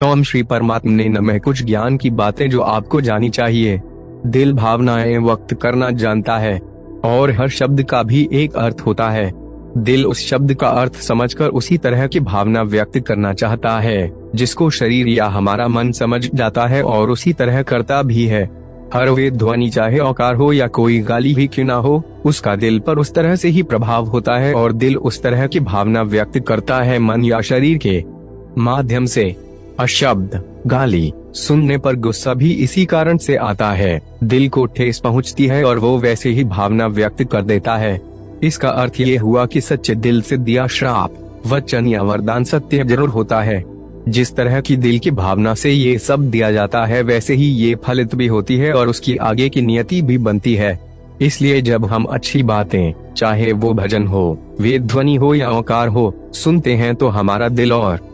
ओम श्री परमात्मा ने नमः। कुछ ज्ञान की बातें जो आपको जानी चाहिए। दिल भावनाएं व्यक्त करना जानता है और हर शब्द का भी एक अर्थ होता है। दिल उस शब्द का अर्थ समझकर उसी तरह की भावना व्यक्त करना चाहता है जिसको शरीर या हमारा मन समझ जाता है और उसी तरह करता भी है। हर वे ध्वनि चाहे औकार हो या कोई गाली ही क्यों ना हो, उसका दिल पर उस तरह से ही प्रभाव होता है और दिल उस तरह की भावना व्यक्त करता है मन या शरीर के माध्यम से। अशब्द गाली सुनने पर गुस्सा भी इसी कारण से आता है। दिल को ठेस पहुंचती है और वो वैसे ही भावना व्यक्त कर देता है। इसका अर्थ ये हुआ कि सच्चे दिल से दिया श्राप, वचन या वरदान सत्य जरूर होता है। जिस तरह की दिल की भावना से ये सब दिया जाता है वैसे ही ये फलित भी होती है और उसकी आगे की नियति भी बनती है। इसलिए जब हम अच्छी बातें, चाहे वो भजन हो, वेद ध्वनि हो या ओंकार हो, सुनते हैं तो हमारा दिल और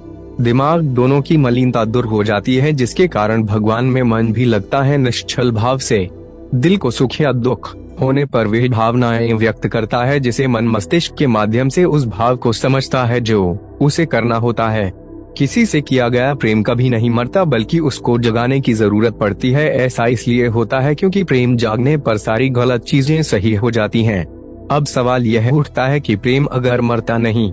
दिमाग दोनों की मलिनता दूर हो जाती है, जिसके कारण भगवान में मन भी लगता है निश्चल भाव से। दिल को सुख या दुख होने पर वे भावनाएं व्यक्त करता है जिसे मन मस्तिष्क के माध्यम से उस भाव को समझता है जो उसे करना होता है। किसी से किया गया प्रेम कभी नहीं मरता बल्कि उसको जगाने की जरूरत पड़ती है। ऐसा इसलिए होता है क्योंकि प्रेम जागने पर सारी गलत चीजें सही हो जाती हैं। अब सवाल यह उठता है कि प्रेम अगर मरता नहीं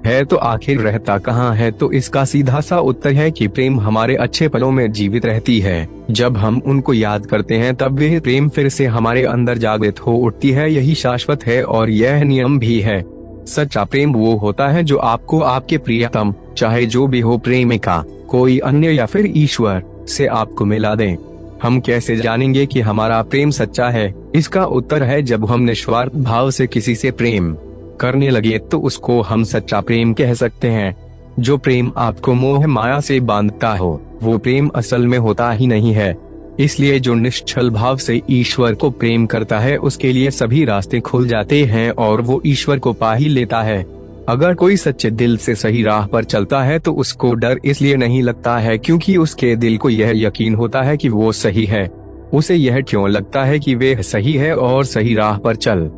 है तो आखिर रहता कहाँ है? तो इसका सीधा सा उत्तर है कि प्रेम हमारे अच्छे पलों में जीवित रहती है। जब हम उनको याद करते हैं तब वह प्रेम फिर से हमारे अंदर जागृत हो उठती है। यही शाश्वत है और यह नियम भी है। सच्चा प्रेम वो होता है जो आपको आपके प्रियतम, चाहे जो भी हो, प्रेमिका, कोई अन्य या फिर ईश्वर से आपको मिला दे। हम कैसे जानेंगे कि हमारा प्रेम सच्चा है? इसका उत्तर है जब हम निस्वार्थ भाव से किसी से प्रेम करने लगे तो उसको हम सच्चा प्रेम कह सकते हैं। जो प्रेम आपको मोह माया से बांधता हो वो प्रेम असल में होता ही नहीं है। इसलिए जो निश्चल भाव से ईश्वर को प्रेम करता है उसके लिए सभी रास्ते खुल जाते हैं और वो ईश्वर को पा ही लेता है। अगर कोई सच्चे दिल से सही राह पर चलता है तो उसको डर इसलिए नहीं लगता है क्योंकि उसके दिल को यह यकीन होता है कि वो सही है। उसे यह क्यों लगता है कि वे सही है और सही राह पर चल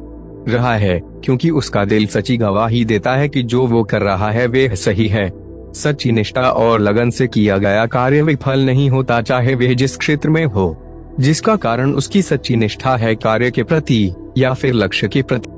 रहा है? क्योंकि उसका दिल सच्ची गवाही देता है कि जो वो कर रहा है वे सही है। सच्ची निष्ठा और लगन से किया गया कार्य विफल नहीं होता, चाहे वह जिस क्षेत्र में हो। जिसका कारण उसकी सच्ची निष्ठा है कार्य के प्रति या फिर लक्ष्य के प्रति।